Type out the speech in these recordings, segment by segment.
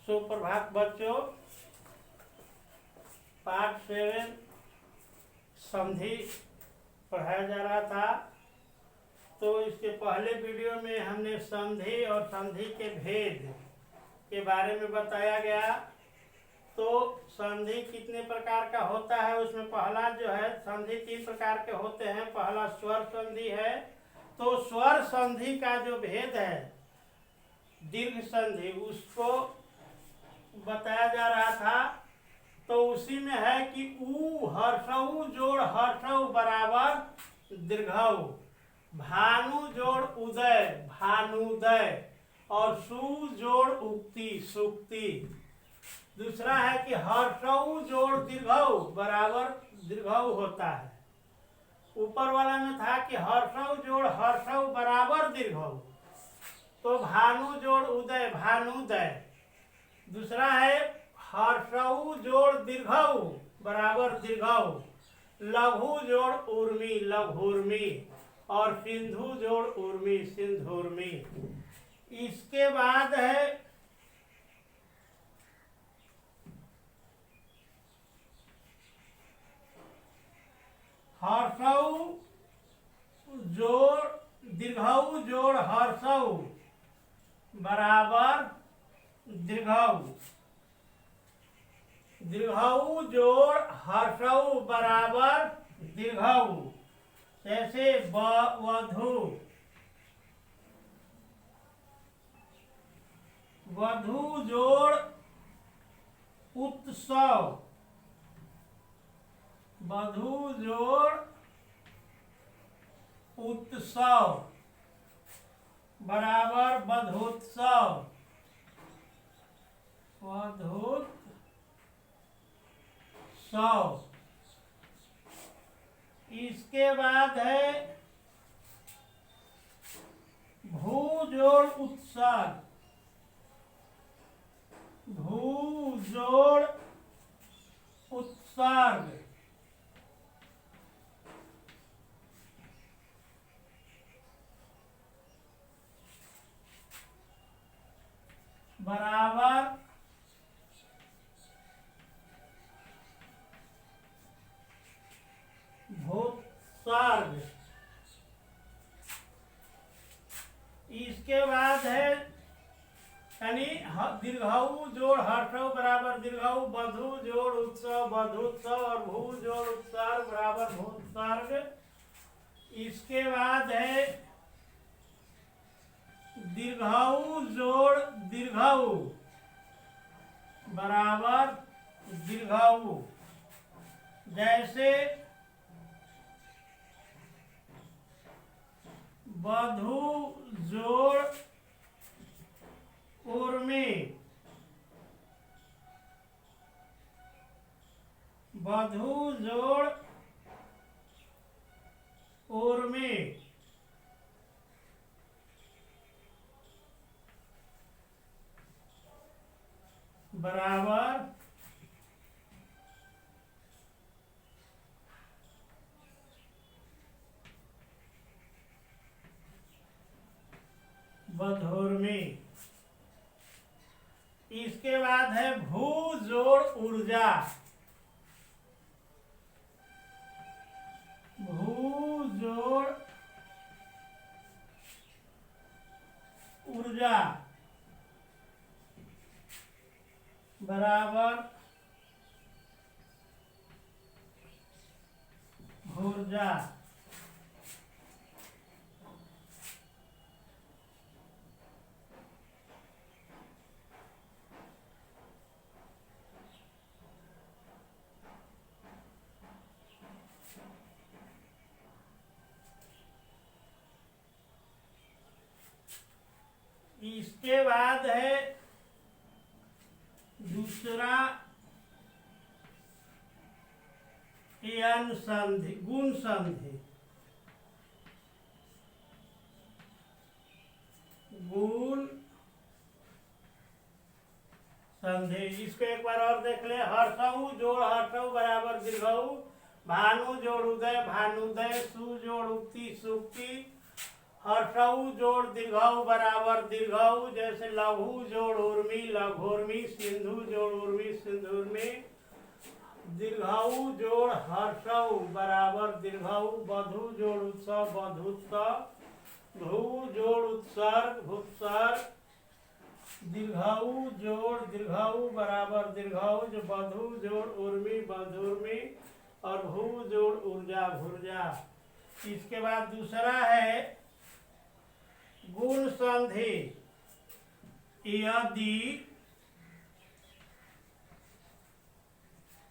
सुप्रभात बच्चों। पार्ट 7 संधि पढ़ाया जा रहा था। तो इसके पहले वीडियो में हमने संधि और संधि के भेद के बारे में बताया गया। तो संधि कितने प्रकार का होता है, उसमें पहला जो है संधि 3 प्रकार के होते हैं। पहला स्वर संधि है। तो स्वर संधि का जो भेद है दीर्घ संधि, उसको बताया जा रहा था। तो उसी में है कि ऊ हर्षऊ जोड़ हर्षऊ बराबर दीर्घऊ, भानु जोड़ उदय भानुदय, और सु जोड़ उक्ति सुक्ति। दूसरा है कि हर्षऊ जोड़ दीर्घऊ बराबर दीर्घऊ होता है। ऊपर वाला में था कि हर्षऊ जोड़ हर्षऊ बराबर दीर्घऊ, तो भानु जोड़ उदय भानुदय। दूसरा है हर्षऊ जोड़ दीर्घऊ बराबर दीर्घऊ, लघु जोड़ उर्मी लघुर्मी, और सिंधु जोड़ उर्मी सिंधुर्मी। इसके बाद है हर्षऊ जोड़ दीर्घऊ जोड़ हर्षऊ बराबर दीर्घऊ, दीर्घऊ जोड़ हर्षऊ बराबर दीर्घऊ। जैसे वधु, वधु जोड़ उत्सव, वधु जोड़ उत्सव बराबर वधोत्सव वधोत्सव। इसके बाद है भू जोड़ उत्सर्ग, भू जोड़ उत्सर्ग बराबर भूत्सर्ग। इसके बाद है यानी दीर्घऊ जोड़ हर्षऊ बराबर दीर्घऊ, वधु जोड़ उत्सव वधुत्सव, और भू जोड़ उत्सर्ग बराबर भूत्सर्ग। इसके बाद है दीर्घऊ जोड़ दीर्घऊ बराबर दीर्घऊ। जैसे वधु जोड़ उर्मी, वधु जोड़ उर्मी, बराबर वधुर्मी। इसके बाद है भू जोड़ ऊर्जा, भू जोड़ ऊर्जा बराबर ऊर्जा। इसके बाद है दूसरा संधि गुण संधि, गुण संधि। इसको एक बार और देख ले। हर्षऊ जोड़ हर्षऊ बराबर दीर्घऊ, भानु जोड़ उदय भानुदय, सु जोड़ उक्ति सुक्ति, हर्षऊ जोड़ दीर्घऊ बराबर दीर्घऊ, जैसे लघु जोड़ उर्मी लघोर्मी, सिंधु जोड़ उर्मी सिंधुर्मी। दीर्घऊ जोड़ हर्षऊ बराबर दीर्घऊ, बधु जोड़ उत्सव बधुत्सव, भू जोड़ उत्सर्ग भुत्सर्ग। दीर्घऊ जोड़ दीर्घऊ बराबर दीर्घऊ, जो बधु जोड़ उर्मी बधुर्मी, और भू जोड़ ऊर्जा भुर्जा। इसके बाद दूसरा है गुण संधि।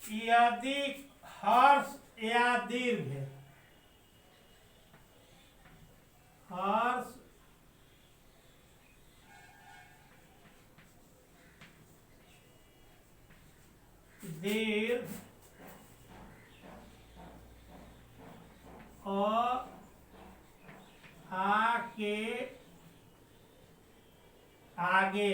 यदि हर्ष या दीर्घ, हर्ष दीर्घ और आ के आगे,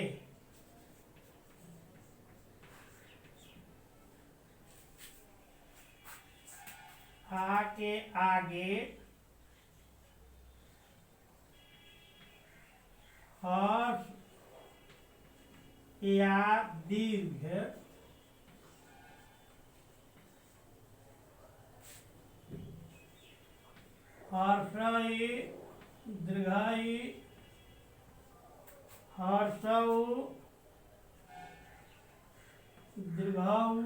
आ के आगे हर्ष या दीर्घ हर्षई दीर्घई हर्षऊ दीर्घऊ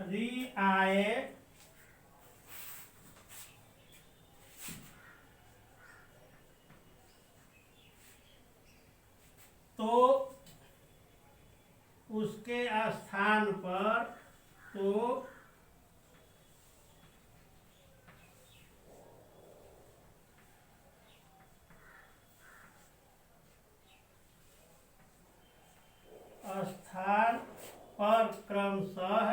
री आए तो उसके स्थान पर स्थान पर क्रमशः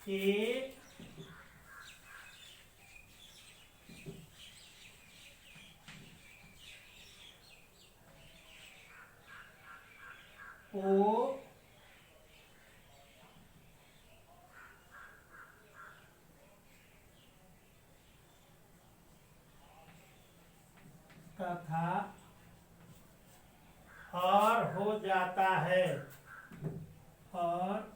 के ओ तथा और हो जाता है, और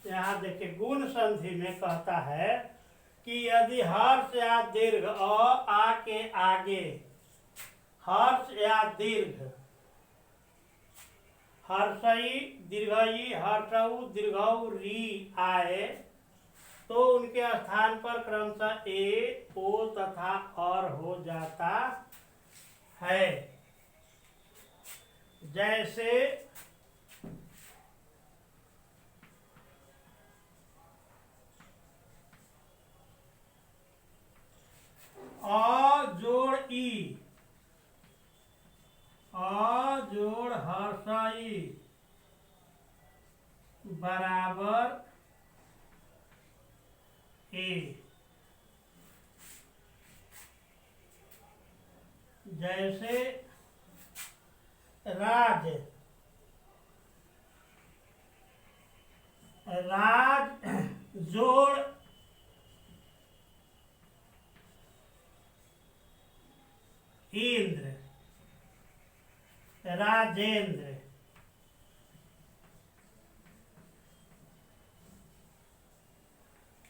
यहाँ देखिए गुण संधि में कहता है कि यदि हर्ष या दीर्घ आ के आगे हर्ष या दीर्घ हर्षई दीर्घई हर्षऊ दीर्घऊ री आए तो उनके स्थान पर क्रमशः ए ओ तथा और हो जाता है। जैसे अ जोड़ ई अ जोड़ हर्षई बराबर ए। जैसे राज राज जोड़ इंद्र राजेंद्र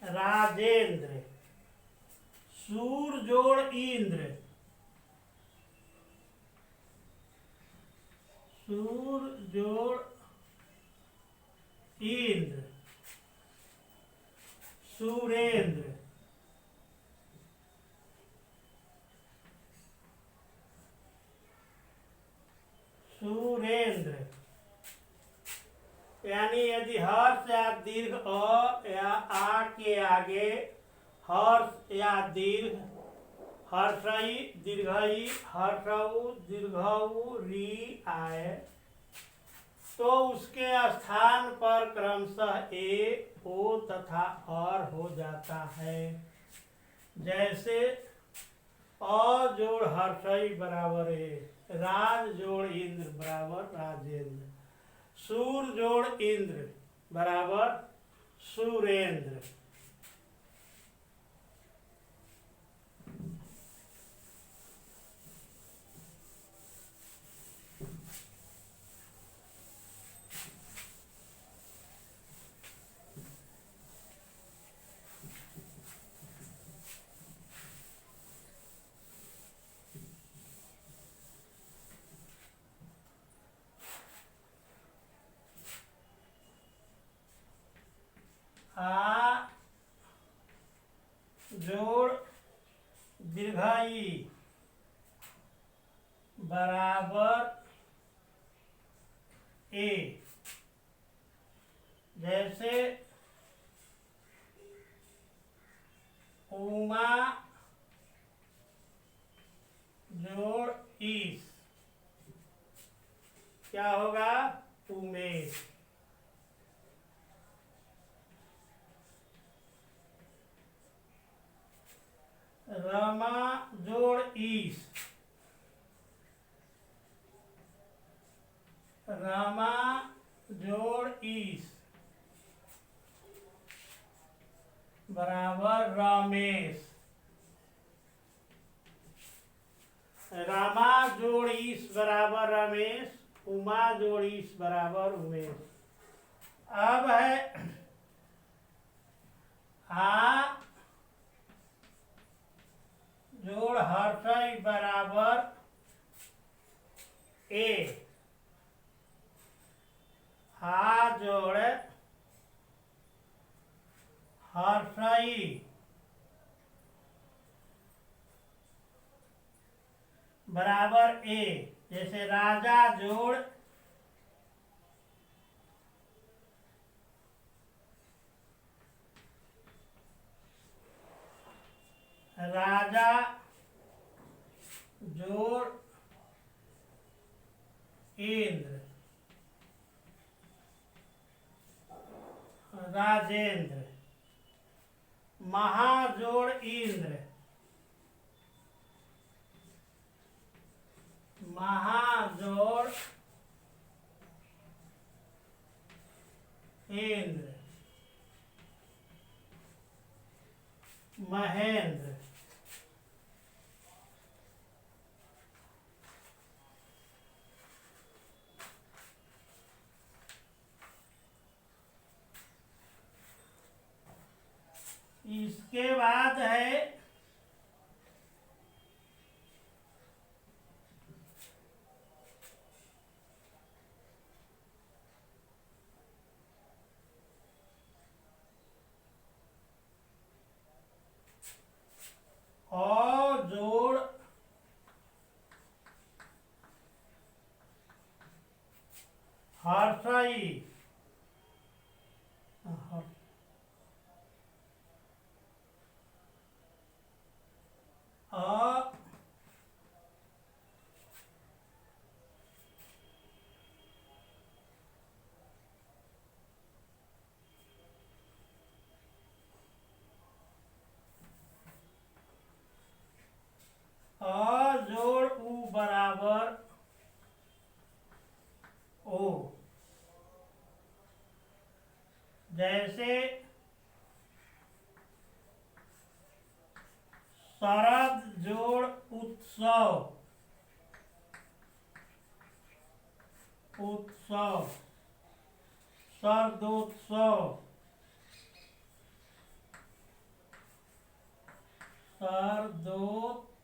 राजेंद्र। सूर जोड़ इंद्र सूर जोड़ इंद्र सुरेंद्र। सुरेंद्र। यानी यदि हर्ष या दीर्घ अ या आ के आगे हर्ष या दीर्घ हर्षई दीर्घई हर्षऊ दीर्घऊ री आए तो उसके स्थान पर क्रमशः ए ओ तथा और हो जाता है। जैसे अ जोड़ हर्षई बराबर है, राज जोड़ इंद्र बराबर राजेंद्र, सूर जोड़ इंद्र बराबर सुरेंद्र। आ जोड़ दीर्घई बराबर ए। जैसे उमा जोड़ ईस क्या होगा? उमेश। रमा जोड़ ईस रमा जोड़ ईस बराबर रमेश। रमा जोड़ ईस बराबर रमेश, उमा जोड़ ईस बराबर उमेश। अब है आ जोड़ हर्षई बराबर ए। हा जोड़ हर्षई बराबर ए। जैसे राजा जोड़ राजा जोड़ इंद्र राजेंद्र, महाजोड़ इंद्र महाजोड़ इंद्र महेंद्र। इसके बाद है औ जोड़ हर्षई अ जोड़ उ बराबर ओ। जैसे शरद जोड़ उत्सव उत्सव शरदोत्सव शरदोत्सव।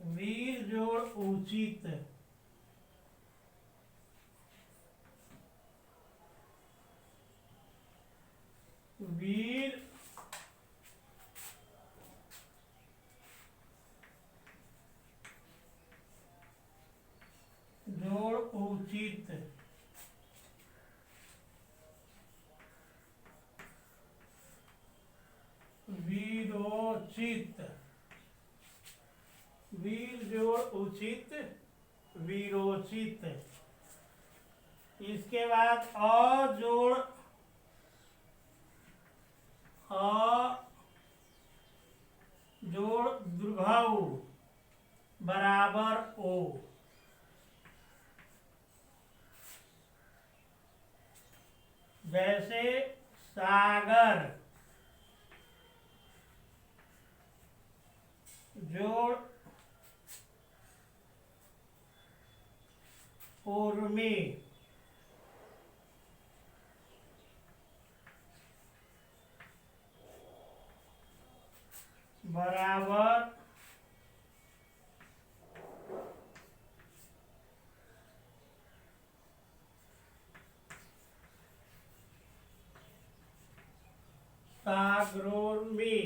वीर जोड़ उचित वीर उचित, वीरोचित, वीर जोड़ उचित, वीरोचित। इसके बाद अ जोड़ दुर्भाव बराबर ओ। जैसे सागर जोड़ उर्मी बराबर सागरोर्मी।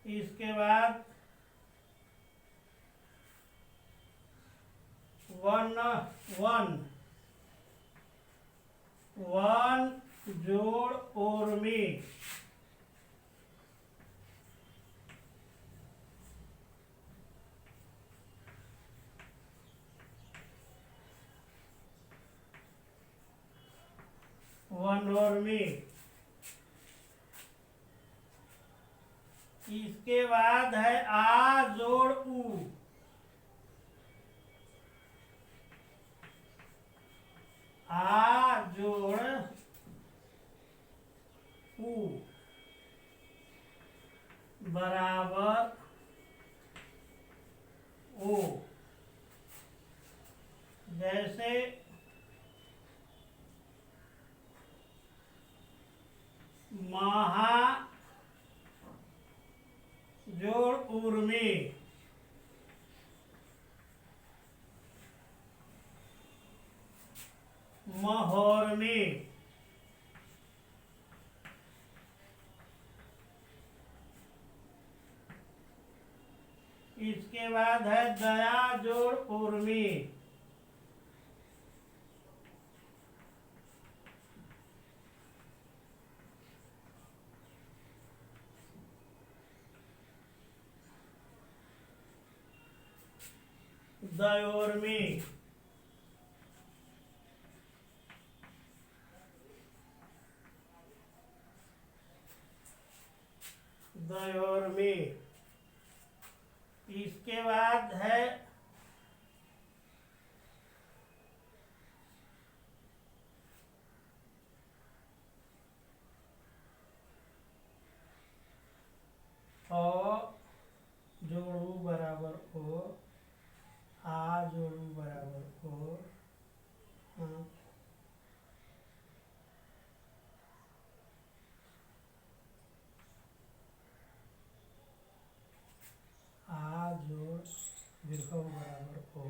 इसके बाद वन जोड़ उर्मी वनोर्मी। इसके बाद है आ जोड़ ऊ, आ जोड़ ऊ बराबर ओ। जैसे महा जोड़ उर्मी महोर्मी। इसके बाद है दया जोड़ उर्मी दयोर्मी। दयोर्मी। इसके बाद है जोड़ू बराबर ओ, आ जोड़ू बराबर ओ, आ जोड़ विभव बराबर ओ।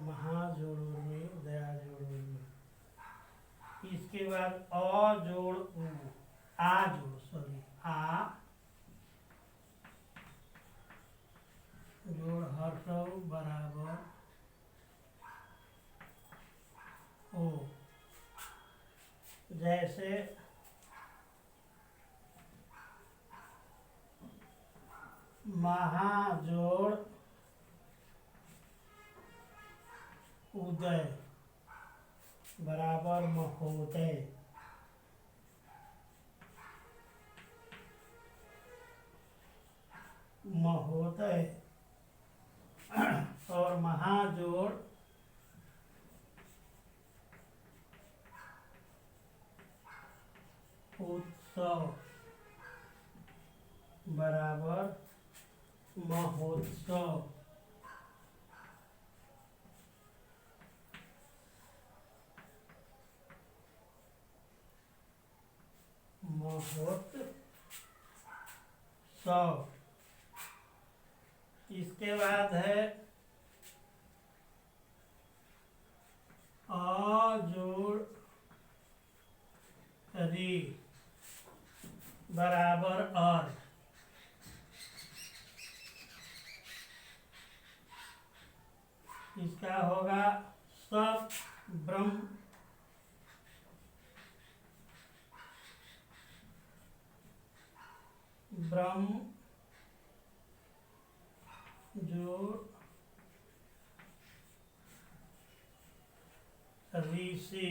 महा जोड़ में दया जोड़ में। इसके बाद अ जोड़ उ, आ जोड़ सॉरी आ जोड़ हर्षव बराबर ओ। जैसे महाजोड़ उदय बराबर महोदय। महोदय और महाजोड़ उत्सव बराबर महोत्सव। महोत्सव। इसके बाद है अ जोड़ री बराबर अर्थ। इसका होगा सब ब्रह्म ब्रह्म जोड़ ऋषि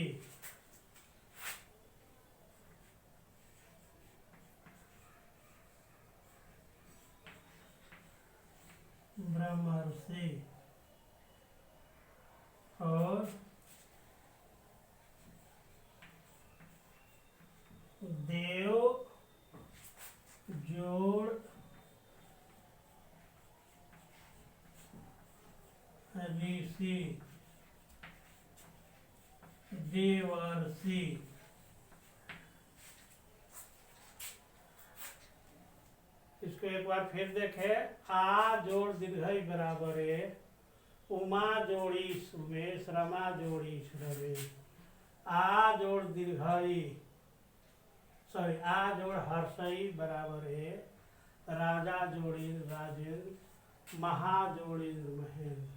ब्रह्मर्षि और देव जोड़ ऋषि देवर्षि। इसको एक बार फिर देखे। आ जोड़ दीर्घई बराबर है उमा जोड़ी सुमेश रमा जोड़ी रमेश। आ जोड़ दीर्घई सॉरी आ जोड़ हर्षई बराबर है राजा जोड़ी राजेंद्र महा जोड़ी महेंद्र।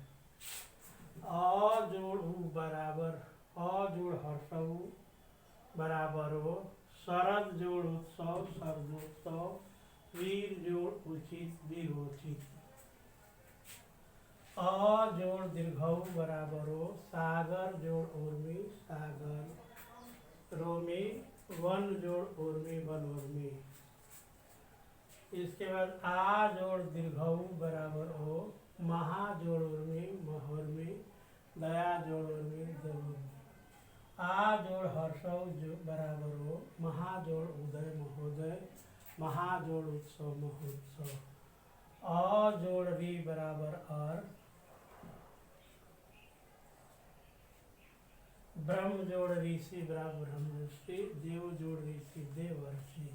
अ जोड़ उ बराबर अ जोड़ हर्षऊ बराबर हो शरद जोड़ उत्सव शरदोत्सव वीर जोड़ उचित वीरोचित। अ जोड़ दीर्घऊ बराबर हो सागर जोड़ उर्मी सागर रोमी वन जोड़ उर्मी वन उर्मी। इसके बाद आ जोड़ दीर्घऊ बराबर हो महा जोड़ उर्मी महर्मी दया जोड़ उर्मी दयुर्मी। आ जोड़ हर्षव जो बराबर हो महा जोड़ उदय महोदय महा जोड़ उत्सव महोत्सव। अ जोड़ री बराबर अर ब्रह्म जोड़ ऋषि बराबर ब्रह्मर्षि देव जोड़ ऋषि देवर्षि।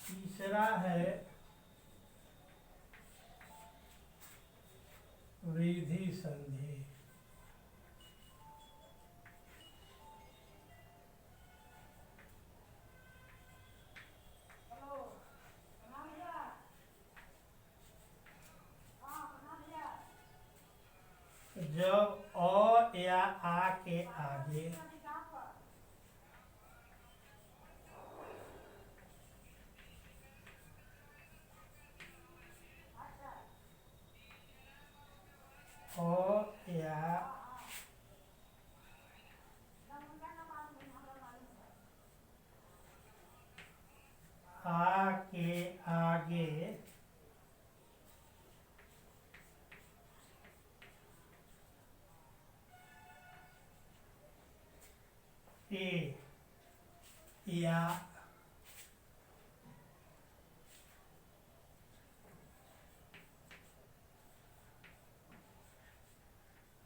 तीसरा है रिधि संधि। जब अ या आ के आगे अ या आ के आगे ए या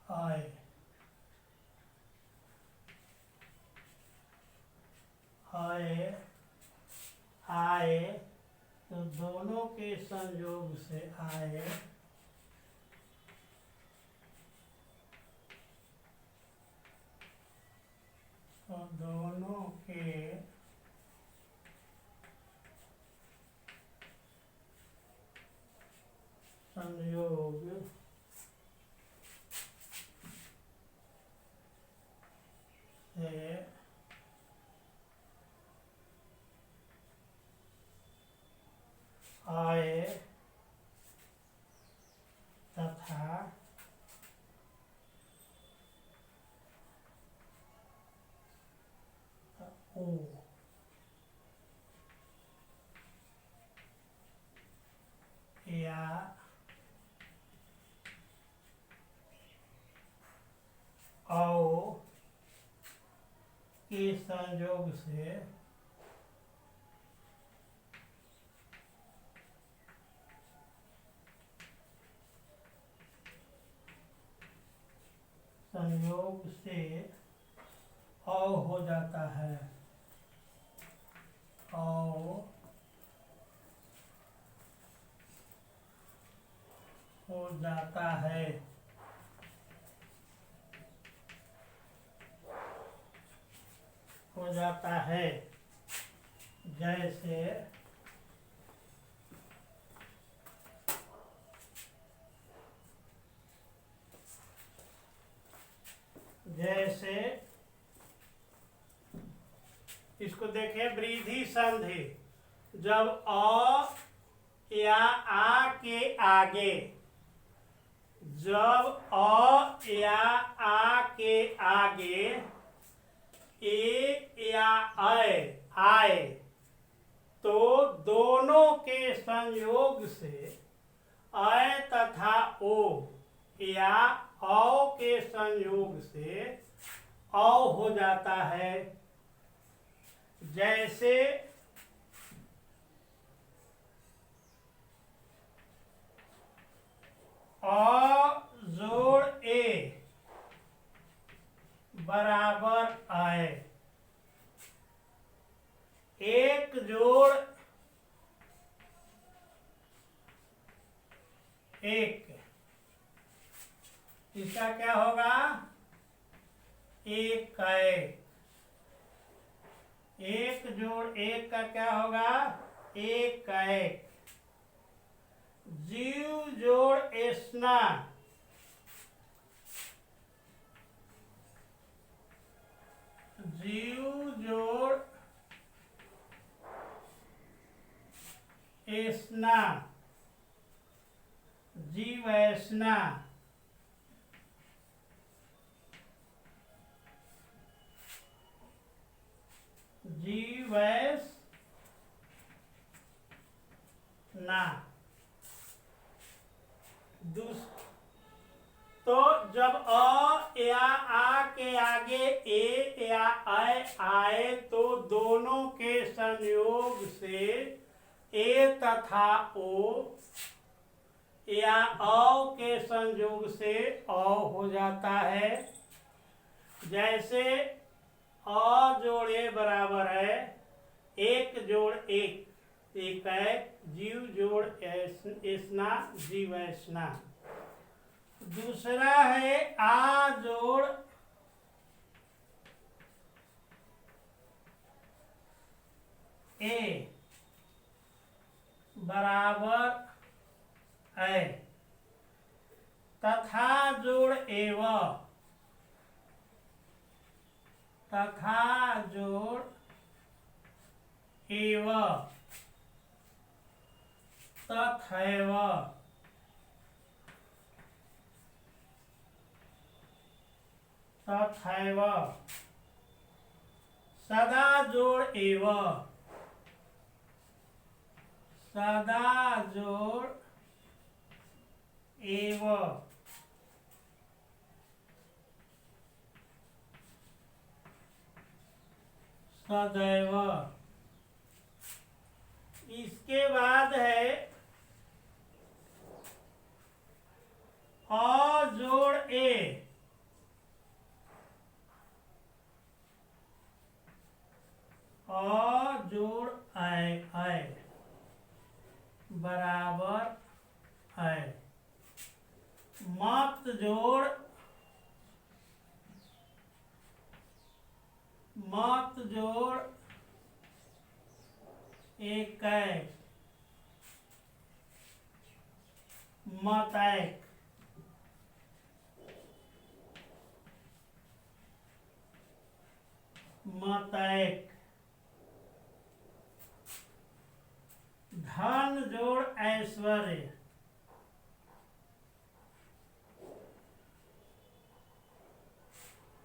आए आए आए तो दोनों के संयोग से आए तो दोनों के संयोग से आए तथा ओ या औ के संयोग से संयोग से औ हो जाता है, औ हो जाता है। हो जाता है जैसे जैसे इसको देखें, वृद्धि संधि। जब अ या आ के आगे, जब अ या आ के आगे ए या आए तो दोनों के संयोग से अ तथा ओ या औ के संयोग से औ हो जाता है। जैसे अ जोड़ ए बराबर आए, एक जोड़ एक, इसका क्या होगा? एक एक जोड़ एक का क्या होगा? एक एक। जीव जोड़ एस्ना, जीव जोड़ एस्ना, जीवैष्णा, जीवैष्णा। तो जब अ या आ के आगे ए या आए तो दोनों के संयोग से ए तथा ओ या औ के संयोग से औ हो जाता है। जैसे अ जोड़ ए बराबर है एक जोड़ एक, एक है जीव जोड़ एस्ना, जीवैष्णा। दूसरा है आ जोड़ ए बराबर है तथा जोड़ एव, तथा जोड़ एव, तथैव, तथैव। सदा जोड़ एव, सदा जोड़ एव, सदैव। इसके बाद है अ जोड़ ए, अ जोड़ आए बराबर है मत जोड़ एक मतैक, मतैक। धन जोड़ ऐश्वर्य,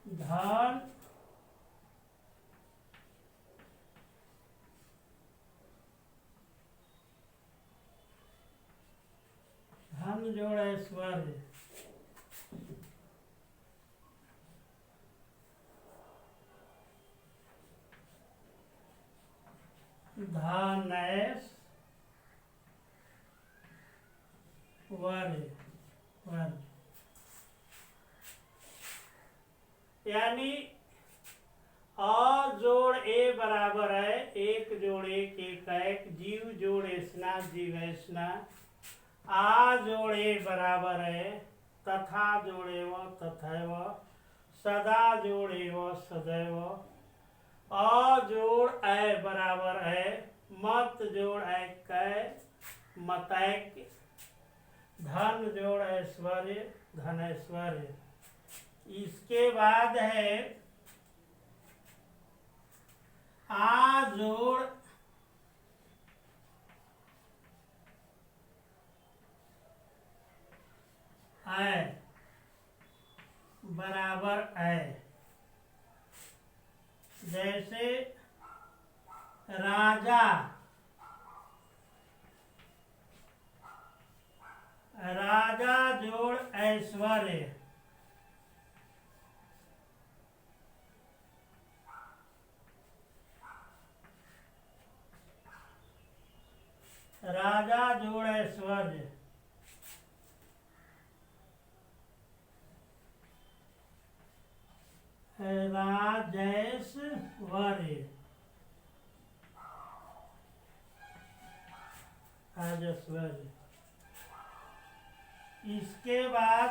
धन धन जोड़ ऐश्वर्य, धनैश्वर्य, वर्य। यानी अ जोड़ ए बराबर है एक जोड़ एक एक एक, जीव जोड़ ऐसना जीव ऐसना। आ जोड़ ए बराबर है तथा जोड़ एव तथैव, सदा जोड़ एव सदैव। अ जोड़ ऐ बराबर है मत जोड़ ऐ मतैक। धन जोड़ ऐश्वर्य धनैश्वर्य। इसके बाद है आ जोड़ ऐ बराबर ऐ। जैसे राजा, राजा जोड़ ऐश्वर्य, राजा जोड़ ऐश्वर्य। राजैश्वर्य राजैश्वर्य। इसके बाद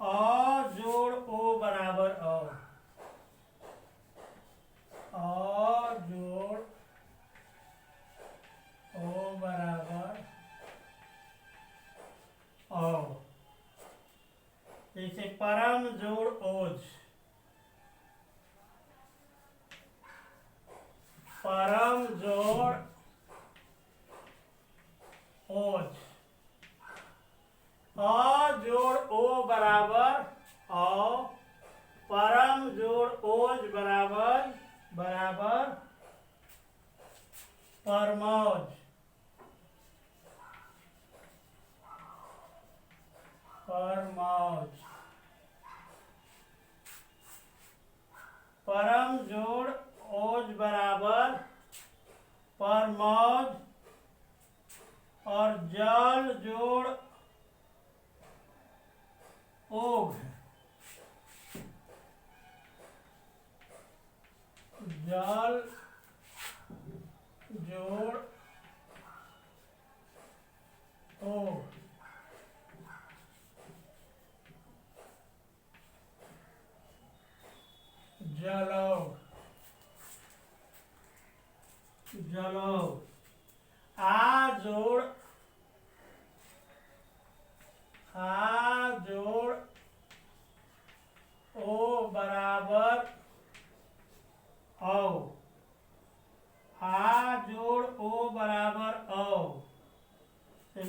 अ जोड़ ओ बराबर अ, अ जोड़ ओ बराबर अ। जैसे परम जोड़ ओज, परम जोड़ ओज। अ जोड़ ओ बराबर औ, परम जोड़ ओज बराबर परमौज परमौज। परम जोड़ ओज बराबर परमौज। और जल जोड़ ओघ, जल जोड़ ओघ। जलौघ जलौघ। आ जोड़ ओ बराबर औ, आ जोड़ ओ बराबर औ।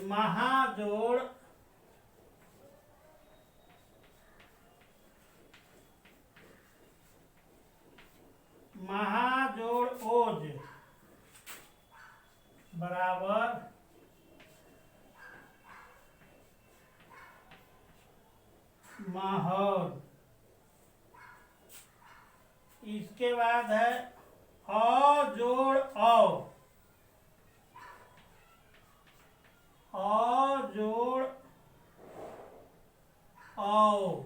महाजोड़ महाजोड़ ओज बराबर माहौल। इसके बाद है अ जोड़ औ, अ जोड़ औ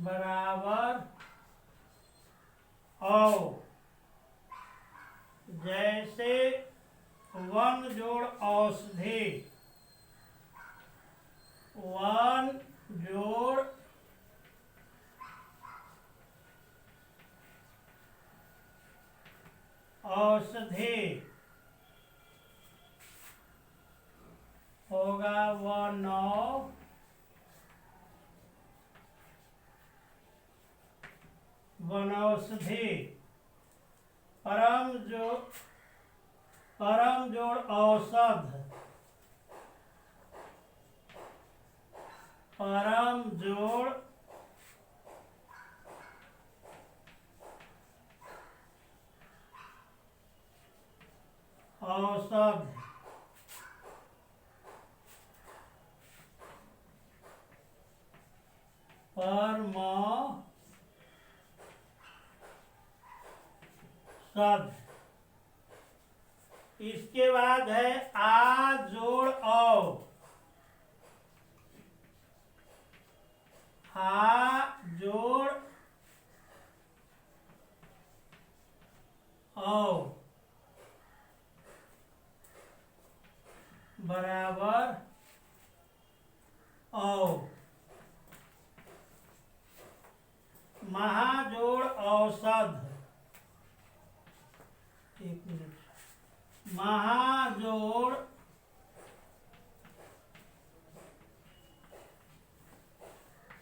बराबर औ। जैसे वन जोड़ औषधि, वन जोड़ औषधि होगा वनौ वनौषधि। परम जोड़ औषध, परम जोड़ औषध, परमौषध। इसके बाद है आ जोड़ औ, आ जोड़ औ बराबर औ। महाजोड़ औषध, एक मिनट, महाजोड़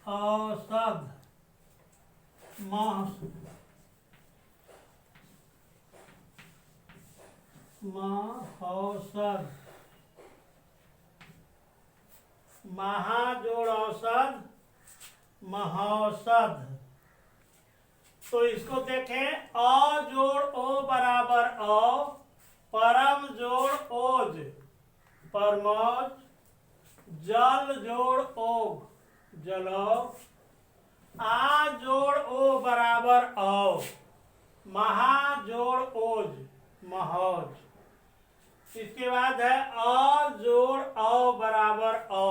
औषध, महौषध, महाजोड़ औषध महौषध। तो इसको देखें, अ जोड़ ओ बराबर औ, परम जोड़ ओज परमौज, जल जोड़ ओग जलौग, आ जोड़ ओ बराबर औ, महा जोड़ ओज महौज। इसके बाद है अ जोड़ औ बराबर औ,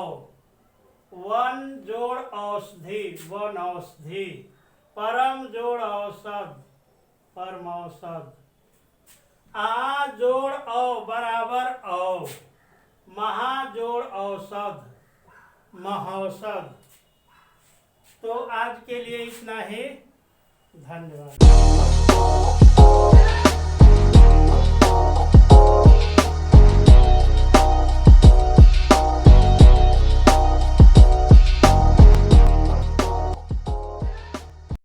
वन जोड़ औषधि वन औषधि, परम जोड़ औषध परमौषध, आ जोड़ औ बराबर औ, महा जोड़ औषध महौषध। तो आज के लिए इतना ही, धन्यवाद।